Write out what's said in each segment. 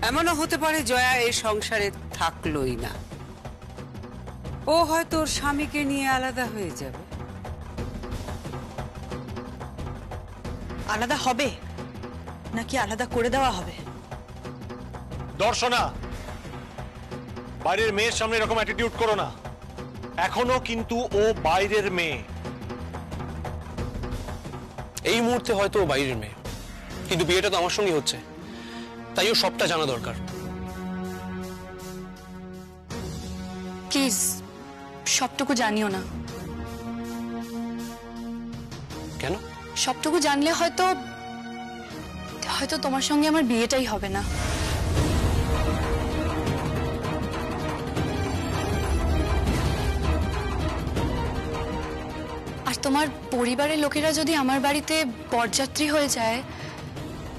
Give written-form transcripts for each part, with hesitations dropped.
এমনও হতে পারে জয়া এই সংসারে থাকলোই না, ও হয়তো ওর স্বামীকে নিয়ে আলাদা হয়ে যাবে। আলাদা হবে নাকি আলাদা করে দেওয়া হবে? দর্শনা, বাইরের মেয়ের সামনে এরকম অ্যাটিটিউড করো না। এখনো কিন্তু ও বাইরের মেয়ে। এই মুহূর্তে হয়তো ও বাইরের মেয়ে, কিন্তু বিয়েটা তো আমার সঙ্গে হচ্ছে, তাই ও সবটা জানা দরকার। প্লিজ সবটুকু জানিও না। কেন? সবটুকু জানলে হয়তো হয়তো তোমার সঙ্গে আমার বিয়েটাই হবে না। আর তোমার পরিবারের লোকেরা যদি আমার বাড়িতে বরযাত্রী হয়ে যায়,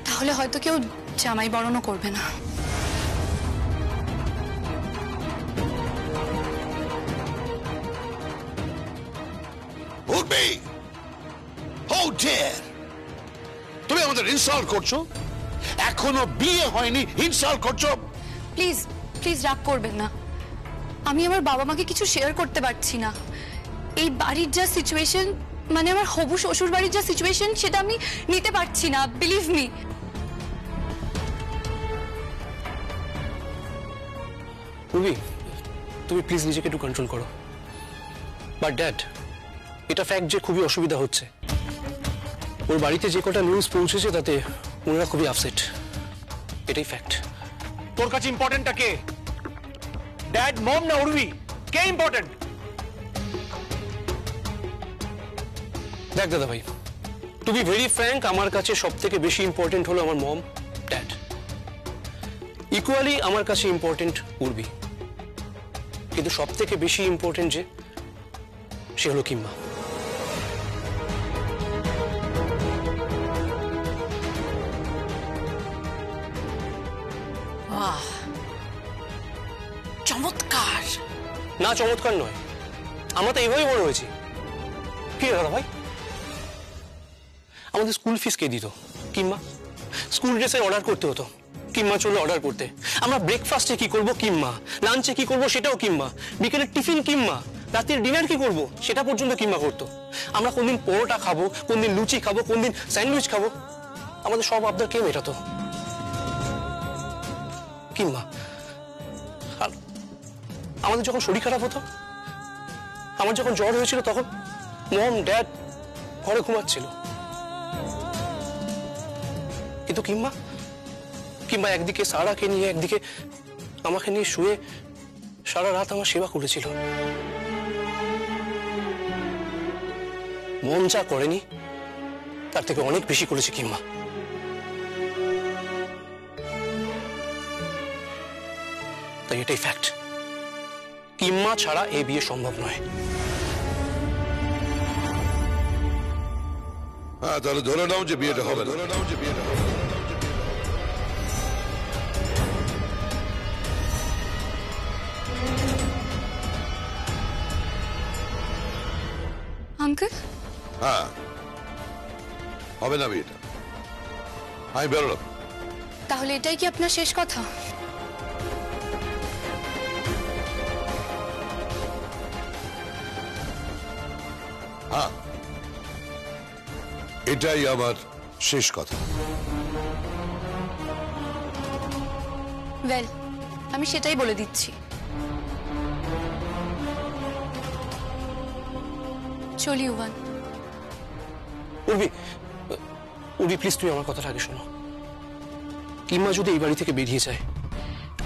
তাহলে হয়তো কেউ জামাই বরণও করবে না। তুমি আমাদের ইনসাল্ট করছো? এখনো বিয়ে হয়নি, ইনসাল্ট করছো? প্লিজ প্লিজ রাগ করবেন না। আমি আমার বাবা মাকে কিছু শেয়ার করতে পারছি না। এই বাড়ির যা সিচুয়েশন, মানে আমার হবু শ্বশুর বাড়ির যা সিচুয়েশন, সেটা আমি নিতে পারছি না, বিলিভ মি। পূর্বী, তুমি প্লিজ নিজেকে একটু কন্ট্রোল করো। বাট ড্যাড, এটা ফ্যাক্ট যে খুবই অসুবিধা হচ্ছে। ওর বাড়িতে যে কটা নিউজ পৌঁছেছে তাতে ওনারা খুবই আপসেট, এটাই ফ্যাক্ট। তোর কাছে ইম্পর্টেন্টটা কে? ড্যাড, মম না উর্বি? কে ইম্পর্টেন্ট? দেখ দাদা ভাই, টু বি ভেরি ফ্র্যাঙ্ক, আমার কাছে সব থেকে বেশি ইম্পর্টেন্ট হলো আমার মম, ড্যাড। ইকুয়ালি আমার কাছে ইম্পর্টেন্ট উর্বি, কিন্তু সব থেকে বেশি ইম্পর্টেন্ট যে সে হলো কিম্মা। বাহ, চমৎকার। না, চমৎকার নয়, আমরা তো এইভাবেই বড় হয়েছি। কি দাদা ভাই, আমাদের স্কুল ফিস কে দিত? কিম্মা। স্কুল ড্রেসের অর্ডার করতে হতো, কিম্মা চলে অর্ডার করতে। আমরা ব্রেকফাস্টে কি করব? কিম্মা। লাঞ্চে কি করব? সেটাও কিম্মা। বিকেলের টিফিন কিম্মা। রাতের ডিনার কি করব? সেটা পর্যন্ত কিম্মা করতো। আমরা কোনদিন পরোটা খাবো, কোনদিন লুচি খাবো, কোনদিন স্যান্ডউইচ খাবো, আমাদের সব আবদার কে মেটাতো? কিম্মা। আর আমাদের যখন শরীর খারাপ হতো, আমার যখন জ্বর হয়েছিল, তখন মম ড্যাড ঘরে ঘুমাচ্ছিল, কিন্তু কিম্মা কিংবা একদিকে সারাকে নিয়ে, একদিকে আমাকে নিয়ে শুয়ে সারা রাত আমার সেবা করেছিল। মন যা করেনি তার থেকে অনেক বেশি করেছে কিম্মা। তাই এটাই ফ্যাক্ট, কিম্মা ছাড়া এই বিয়ে সম্ভব নয়। হ্যাঁ, তাহলে ধরে নাও যে বিয়েটা হবে। আঙ্কেল, হ্যাঁ, হবে না বিয়েটা। আমি বেরোলাম। তাহলে এটাই কি আপনার শেষ কথা? হ্যাঁ, এটাই আমার শেষ কথা। ওয়েল, আমি সেটাই বলে দিচ্ছি। চলি ইউভান। উর্বি, উর্বি প্লিজ তুই আমার কথাটা আগে শোনো। কিম্মা যদি এই বাড়ি থেকে বেরিয়ে যায়,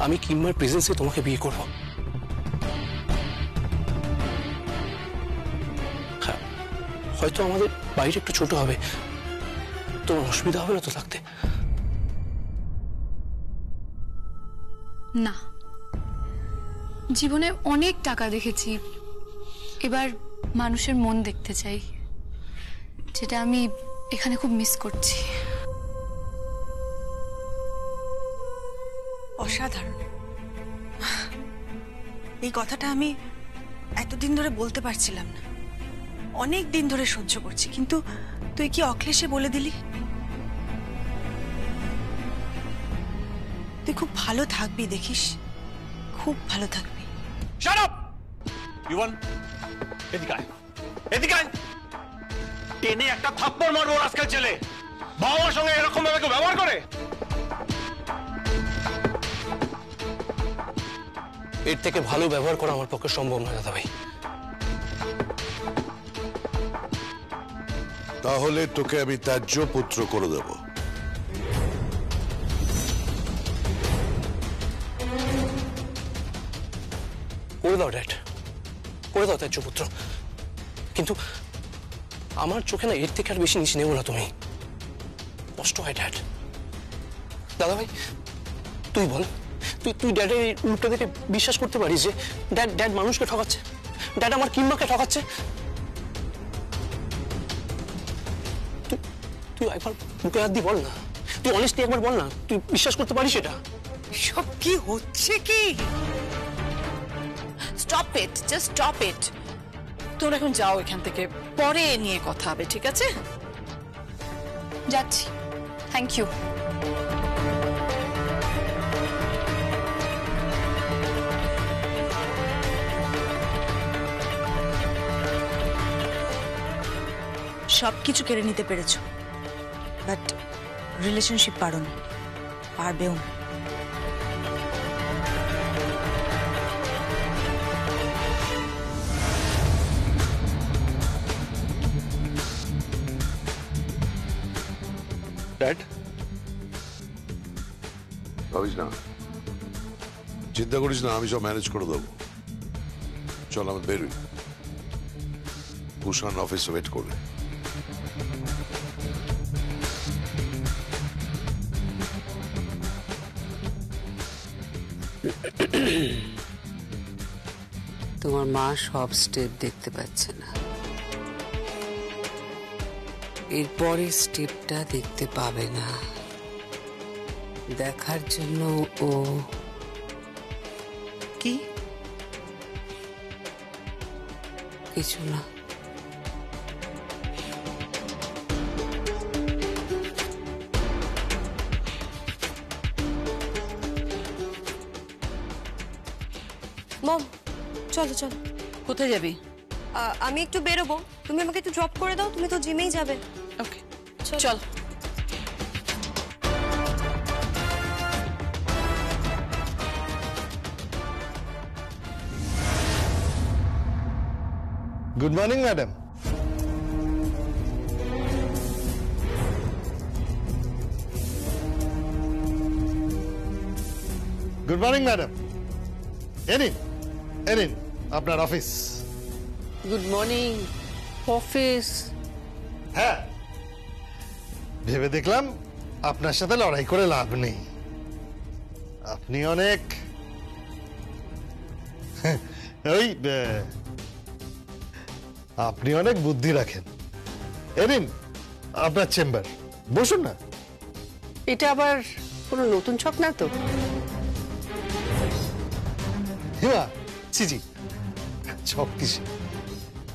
আমি কিম্মার প্রেজেন্সে তোমাকে বিয়ে করব। হ্যাঁ, হয়তো আমাদের বাড়িটা একটু ছোট হবে, তোমার অসুবিধা হবে না তো থাকতে? না, জীবনে অনেক টাকা দেখেছি, এবার মানুষের মন দেখতে চাই, যেটা আমি এখানে খুব মিস করছি। অসাধারণ। এই কথাটা আমি এতদিন ধরে বলতে পারছিলাম না, অনেক দিন ধরে সহ্য করছি, কিন্তু তুই কি অক্লেশে বলে দিলি? তুই খুব ভালো থাকবি, দেখিস, খুব ভালো থাকবি। শাট আপ ইউয়ান, এদিকে আয়, এদিকে আয়। টেনে একটা থাপ্পড় মারবো আজকাল ছেলে বাবা মার সঙ্গে এরকম ভাবে কেউ ব্যবহার করে? এর থেকে ভালো ব্যবহার করা আমার পক্ষে সম্ভব নয় দাদা ভাই। তাহলে তোকে আমি ত্যায্য পুত্র করে দেব। করে দাও ড্যাড, করে দাও ত্যায্য পুত্র। কিন্তু আমার চোখে না এর থেকে আর বেশি নিচে নেবো না তুমি, কষ্ট হয় ড্যাড। দাদা ভাই তুই বল, তুই ড্যাডের রূপটা দেখে বিশ্বাস করতে পারিস যে ড্যাড মানুষকে ঠকাচ্ছে, ড্যাড আমার কিম্মাকে ঠকাচ্ছে? তুই একবার বুকে হাত দিয়ে বল না, তুই অনেস্টলি একবার বল না, তুই বিশ্বাস করতে পারিস এটা? সব কি হচ্ছে কি? Stop it, just stop it. তোমরা এখন যাও এখান থেকে, পরে নিয়ে কথা হবে, ঠিক আছে? যাচ্ছি, থ্যাংক ইউ। সবকিছু কেড়ে নিতে পেরেছো, বাট রিলেশনশিপ পারোনি, পারবেও না। ড্যাড, ভাবিস না, চিন্তা করিস না, আমি সব ম্যানেজ করে দেবো। চল আমরা বেরোই, ভূষণ অফিস ওয়েট করবে। তোমার মা সব স্টেপ দেখতে পাচ্ছে না, এরপরের স্টেপটা দেখতে পাবে না। দেখার জন্য ও কি? কিছু না। মম, চলো চলো। কোথায় যাবি? আমি একটু বেরোবো, তুমি আমাকে একটু ড্রপ করে দাও, তুমি তো জিমেই যাবে। ওকে, চল। Good morning madam. Good morning madam. এনিন এনিন আপনার অফিস। Good morning. অফিস? হ্যাঁ, ভেবে দেখলাম আপনার সাথে লড়াই করে লাভ নেই, আপনি অনেক আপনি অনেক বুদ্ধি রাখেন। এনিন আপনার চেম্বার, বসুন না। এটা আবার কোনো নতুন ছক না তো? হিমা, জি ছক কিসে,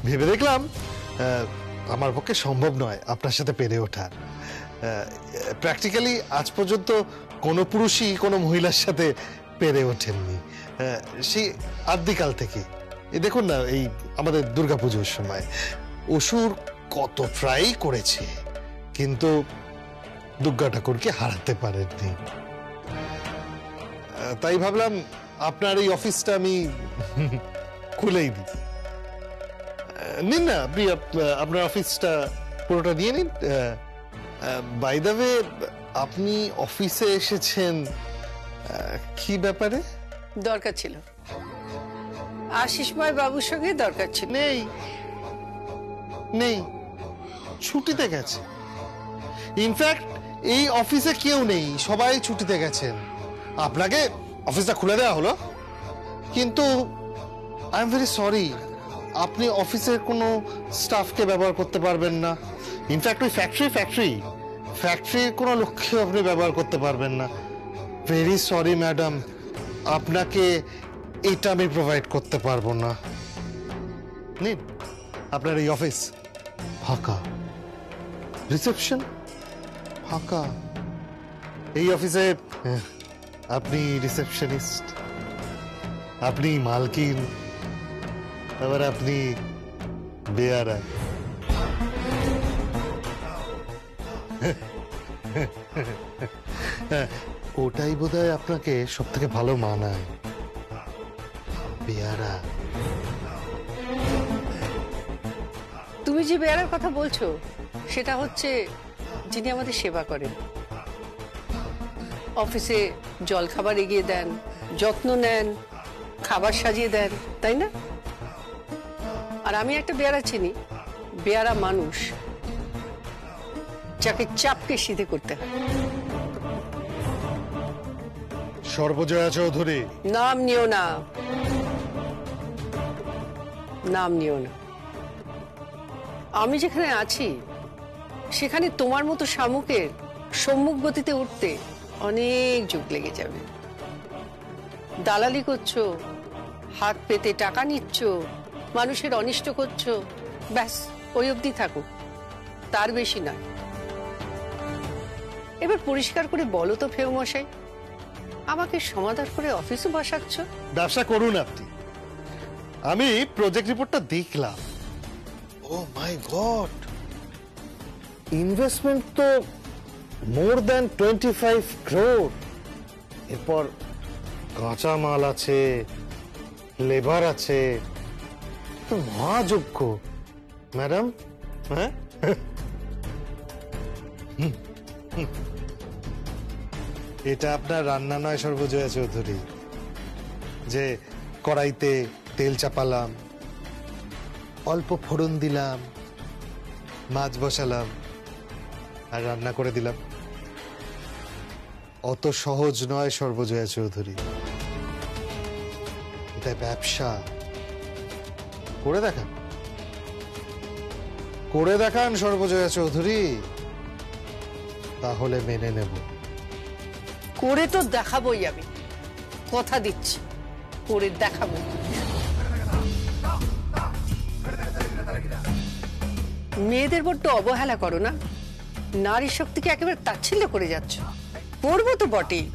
ভেবে দেখলাম আমার পক্ষে সম্ভব নয় আপনার সাথে পেরে ওঠার। প্র্যাকটিক্যালি আজ পর্যন্ত কোনো পুরুষই কোনো মহিলার সাথে পেরে ওঠেননি, সেই আদিকাল থেকে। এই দেখুন না, এই আমাদের দুর্গাপুজোর সময় অসুর কত ট্রাই করেছে, কিন্তু দুর্গা ঠাকুরকে হারাতে পারেননি। তাই ভাবলাম আপনার এই অফিসটা আমি খুলেই দিই। নিন না আপনি, আপনার অফিসটা পুরোটা নিয়ে নিন। বাই দ্য ওয়ে, আপনি অফিসে এসেছেন কি ব্যাপারে? দরকার ছিল, আশিসময় বাবুর সঙ্গে দরকার ছিল। নেই নেই, ছুটিতে গেছে। ইনফ্যাক্ট এই অফিসে কেউ নেই, সবাই ছুটিতে গেছেন। আপনাকে অফিসটা খুলে দেওয়া হলো, কিন্তু আই এম ভেরি সরি, আপনি অফিসের কোনো স্টাফকে ব্যবহার করতে পারবেন না। ইনফ্যাক্ট ওই ফ্যাক্টরির কোনো লোককে আপনি ব্যবহার করতে পারবেন না। ভেরি সরি ম্যাডাম, আপনাকে এটা আমি প্রোভাইড করতে পারবো না। নিন, আপনার এই অফিস ফাঁকা, রিসেপশন ফাঁকা। এই অফিসে আপনি রিসেপশনিস্ট, আপনি মালকিন, আবার আপনি বেয়ারা। ওটাই বোধহয় আপনাকে সব থেকে ভালো মানায়, বেয়ারা। তুমি যে বেয়ারার কথা বলছো সেটা হচ্ছে যিনি আমাদের সেবা করেন, অফিসে জল খাবার এগিয়ে দেন, যত্ন নেন, খাবার সাজিয়ে দেন, তাই না? আর আমি একটা বেয়ারা চিনি, বেয়ারা মানুষ যাকে চাপকে সিধে করতে হয়। সর্বজয়া চৌধুরী। নাম নিও না, নাম নিও না। আমি যেখানে আছি সেখানে তোমার মতো শামুকের সম্মুখ গতিতে উঠতে অনেক যুগ লেগে যাবে। দালালি করছো, হাত পেতে টাকা নিচ্ছ, মানুষের অনিষ্ট করছো, ব্যাস ওই অবধি থাকো, তার বেশি নয়। এবার পরিষ্কার করে বলো তো ফেউ মশাই, আমাকে সমাদর করে অফিসে বসাচ্ছ? ব্যবসা করুন আপনি। আমি প্রজেক্ট রিপোর্টটা দেখলাম। ও মাই গড, ইনভেস্টমেন্ট তো মোর দ্যান 25 crore। এরপর কাঁচা মাল আছে, লেবার আছে, তো মহাযোগ্য ম্যাডাম। হ্যাঁ, এটা আপনার রান্না নয় সর্বজয়া চৌধুরী, যে কড়াইতে তেল চাপালাম, অল্প ফোড়ন দিলাম, মাছ বসালাম আর রান্না করে দিলাম। অত সহজ নয় সর্বজয়া চৌধুরী, এটা ব্যবসা। করে দেখান, করে দেখান সর্বজয়া চৌধুরী, তাহলে মেনে নেব। করে তো দেখাবোই, আমি কথা দিচ্ছি, করে দেখাবো। মেয়েদের বড্ড অবহেলা করো না, নারী শক্তিকে একেবারে তাচ্ছিল্য করে যাচ্ছ। করবো তো বটেই।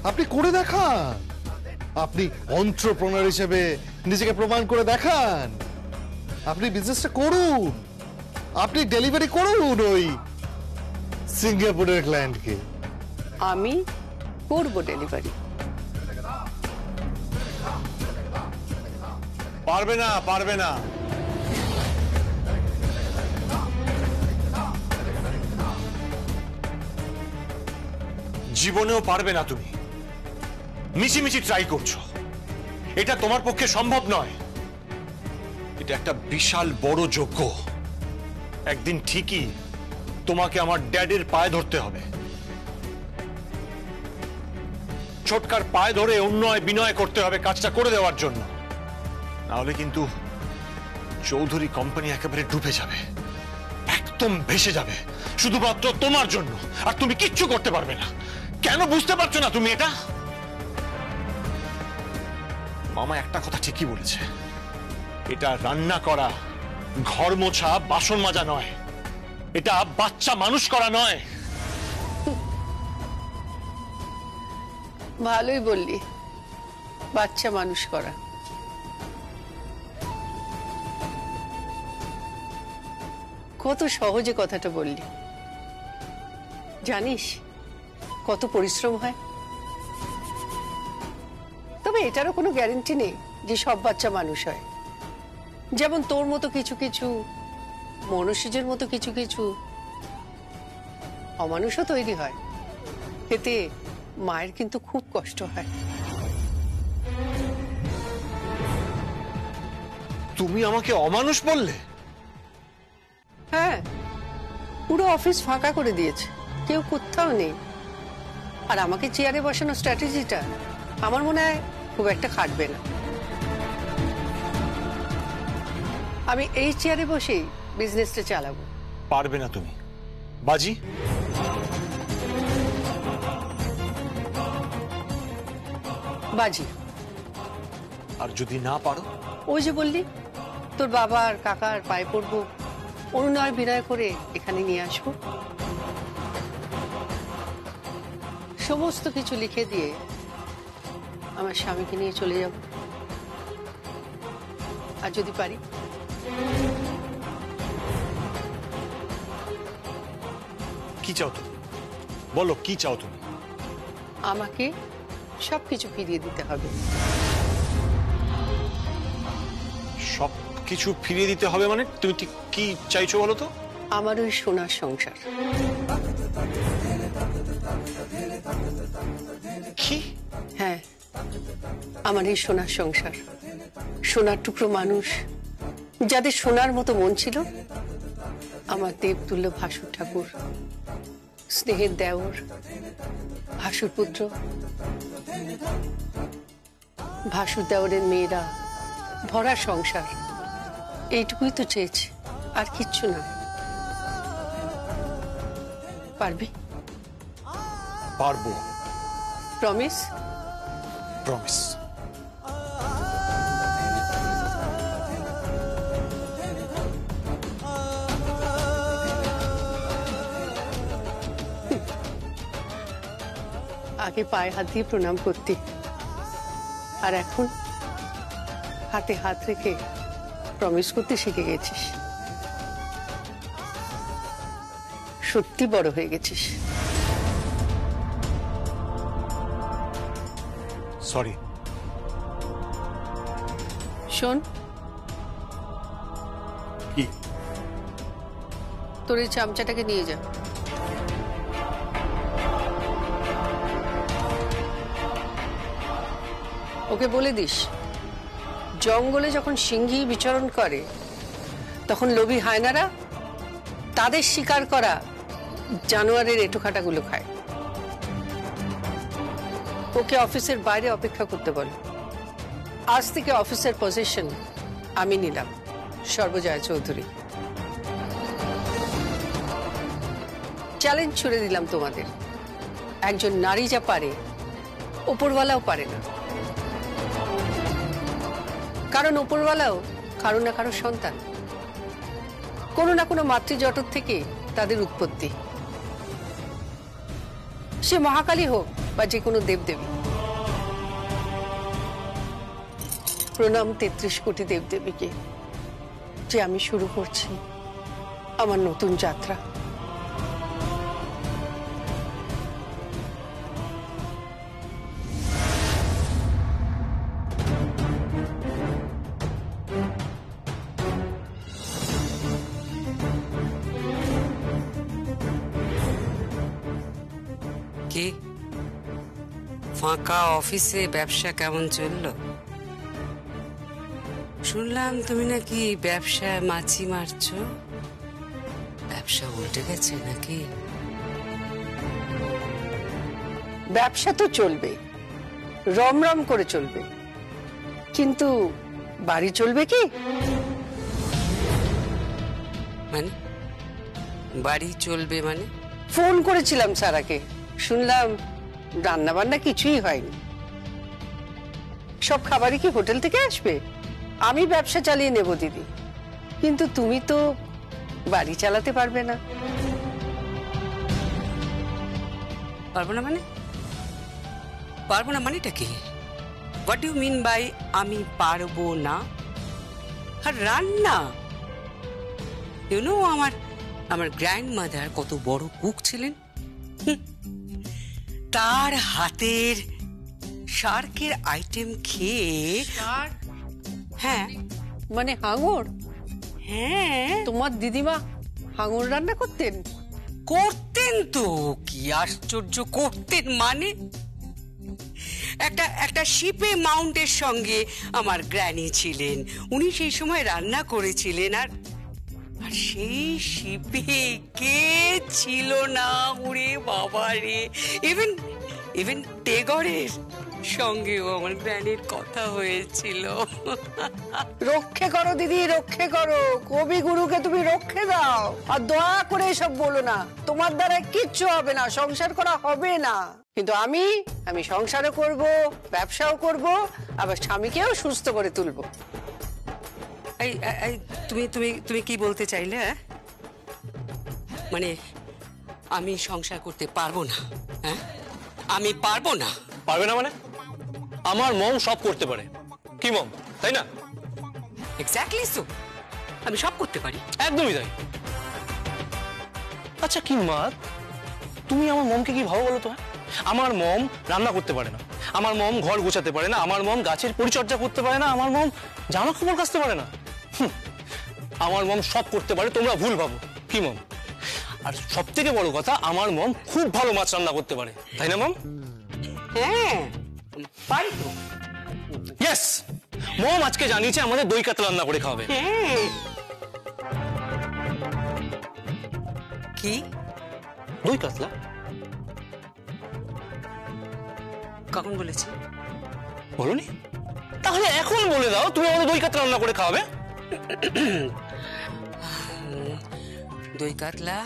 আপনি করে দেখান, আপনি এন্টারপ্রেনার হিসেবে নিজেকে প্রমাণ করে দেখান। আপনি বিজনেসটা করুন, আপনি ডেলিভারি করুন ওই সিঙ্গাপুরের ক্লায়েন্টকে। আমি করবো ডেলিভারি। পারবে না, পারবে না। জীবনেও পারবে না। তুমি মিছিমিছি ট্রাই করছো, এটা তোমার পক্ষে সম্ভব নয়। এটা একটা বিশাল বড় যজ্ঞ। একদিন ঠিকই তোমাকে আমার ড্যাডের পায়ে ধরতে হবে। ছোটকার পায়ে ধরে অন্যায় বিনয় করতে হবে কাজটা করে দেওয়ার জন্য, নাহলে কিন্তু চৌধুরী কোম্পানি একেবারে ডুবে যাবে, একদম ভেসে যাবে, শুধুমাত্র তোমার জন্য। আর তুমি কিচ্ছু করতে পারবে না। কেন বুঝতে পারছো না তুমি এটা? মামা একটা কথা ঠিকই বলেছে, এটা রান্না করা, ঘর মোছা, বাসন মাজা নয়, এটা বাচ্চা মানুষ করা নয়। ভালোই বললি, বাচ্চা মানুষ করা। কত সহজে কথাটা বললি। জানিস কত পরিশ্রম হয়? তবে এটারও কোনো গ্যারান্টি নেই যে সব বাচ্চা মানুষ হয়। যেমন তোর মতো কিছু কিছু, মনুষ্যের মতো কিছু কিছু অমানুষও তৈরি হয়। এতে মায়ের কিন্তু খুব কষ্ট হয়। তুমি আমাকে অমানুষ বললে? হ্যাঁ, পুরো অফিস ফাঁকা করে দিয়েছে, কেউ কোথাও নেই। আর আমাকে চেয়ারে বসানো স্ট্র্যাটেজিটা আমার মনে হয় খুব একটা খাটবে না। আমি এই চেয়ারে বসেই বিজনেসটা চালাবো। পারবে না তুমি বাজি। বাজি। আর যদি না পারো? ওই যে বললি, তোর বাবা আর কাকার পায়ে পড়বো, অনুনয় বিনয় করে এখানে নিয়ে আসবো। সমস্ত কিছু লিখে দিয়ে আমার স্বামীকে নিয়ে চলে যাব। আর যদি পারি কি চাও তুমি? বলো কি চাও তুমি? আমাকে সবকিছু ফিরিয়ে দিতে হবে। সব কিছু ফিরিয়ে দিতে হবে মানে তুমি ঠিক কি চাইছো বলো তো? আমার ওই সোনার সংসার। কি? হ্যাঁ, আমার এই সোনার সংসার, সোনার টুকরো মানুষ, যাদের সোনার মতো মন ছিল, আমার দেবতুল্য ভাসুর ঠাকুর, স্নেহের দেওর, ভাসুর পুত্র, ভাসুর দেওরের মেয়েরা, ভরা সংসার, এইটুকুই তো চেয়েছি, আর কিচ্ছু না। পারবি? পারবো। প্রমিস? প্রমিস। আগে পায়ে হাত দিয়ে প্রণাম করতি, আর এখন হাতে হাত রেখে প্রমিস করতে শিখে গেছিস। সত্যি বড় হয়ে গেছিস। সরি। শোন, কি? তোর এই চামচাটাকে নিয়ে যা। ওকে বলে দিস, জঙ্গলে যখন সিংহী বিচরণ করে তখন লোভী হায়নারা তাদের শিকার করা জানোয়ারের এঁটোখাটাগুলো খায়। ওকে অফিসের বাইরে অপেক্ষা করতে বল। আজ থেকে অফিসের পজিশন আমি নিলাম, সর্বজয়া চৌধুরী। চ্যালেঞ্জ ছুড়ে দিলাম তোমাদের, একজন নারী যা পারে ওপরওয়ালাও পারে না। কারণ ওপরওয়ালাও কারো না কারো সন্তান, কোনো না কোনো মাতৃজঠর থেকে তাদের উৎপত্তি। সে মহাকালী হোক বা যে কোনো দেবদেবী। প্রণাম ৩৩ কোটি দেবদেবীকে, যে আমি শুরু করছি আমার নতুন যাত্রা। কি ফাঁকা অফিসে ব্যবসা কেমন চললো? শুনলাম তুমি নাকি ব্যবসায় মাছি মারছো। ব্যবসা উল্টে গেছে নাকি? ব্যবসা তো চলবে, রমরম করে চলবে, কিন্তু বাড়ি চলবে কি? মানে বাড়ি চলবে মানে? ফোন করেছিলাম সারাকে, শুনলাম রান্না বান্না কিছুই হয়নি। সব খাবারই কি হোটেল থেকে আসবে? আমি ব্যবসা চালিয়ে নেব দিদি, কিন্তু তুমি তো বাড়ি চালাতে পারবে না। পারবো না মানে? পারবো না মানেটা কি? হোয়াট ডু মিন বাই আমি পারবো না? আর রান্না, ইউ নো আমার গ্র্যান্ডমাদার কত বড় কুক ছিলেন। তার হাতের শার্কের আইটেম খেয়ে। হ্যাঁ মানে হাঙর? হ্যাঁ, তোমার দিদিমা হাঙর রান্না করতেন? করতেন তো, কি আশ্চর্য, করতেন মানে? একটা শিপে মাউন্টের সঙ্গে আমার গ্র্যানি ছিলেন, উনি সেই সময় রান্না করেছিলেন। আর সেই শিপে কে ছিল না? ওরে বাবা রে, ইভেন টেগরের সঙ্গেও আমার গ্র্যানির কথা হয়েছিল। রক্ষে করো দিদি, রক্ষে করো, কবিগুরুকে তুমি রক্ষে দাও। আর দয়া করে এসব বলো না, তোমার দ্বারা কিচ্ছু হবে না, সংসার করা হবে না। কিন্তু আমি সংসারও করব, ব্যবসাও করব, আবার স্বামীকেও সুস্থ করে তুলবো। তুমি কি বলতে চাইলে? মানে আমি সংসার করতে পারবো না? হ্যাঁ, আমি পারবো না। পারবে না মানে? আমার মম সব করতে পারে, কি মম, তাই না? এক্স্যাক্টলি সো, আমি সব করতে পারি। একদমই তাই। আচ্ছা কিম্মা, তুমি আমার মমকে কি ভালো বলো তো? আমার মম রান্না করতে পারে না, আমার মম ঘর গোছাতে পারে না, আমার মম গাছের পরিচর্যা করতে পারে না, আমার মম জামা কাপড় কাচতে পারে না। আমার মম সব করতে পারে, তোমরা ভুল ভাবো, কি মম? আর সব থেকে বড় কথা, আমার মম খুব ভালো মাছ রান্না করতে পারে, তাই না মম? হ্যাঁ পারি তো। ইয়েস, মম আজকে জানিয়েছে আমাদের দই কাতলা রান্না করে খাওয়াবে। হ্যাঁ। কি দই কাতলা? কখন বলেছি? বলোনি? তাহলে এখন বলে দাও, তুমি আমাদের দই কাতলা রান্না করে খাওয়াবে। দই কাতলা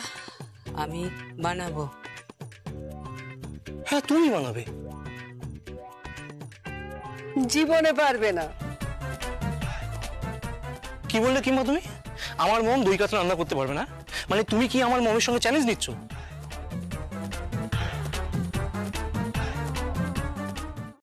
আমি বানাবো। হ্যাঁ তুমি বানাবে। জীবনে পারবে না। কি বললে কিম্মা তুমি? আমার মম দই কাতলা রান্না করতে পারবে না? মানে তুমি কি আমার মমের সঙ্গে চ্যালেঞ্জ নিচ্ছ?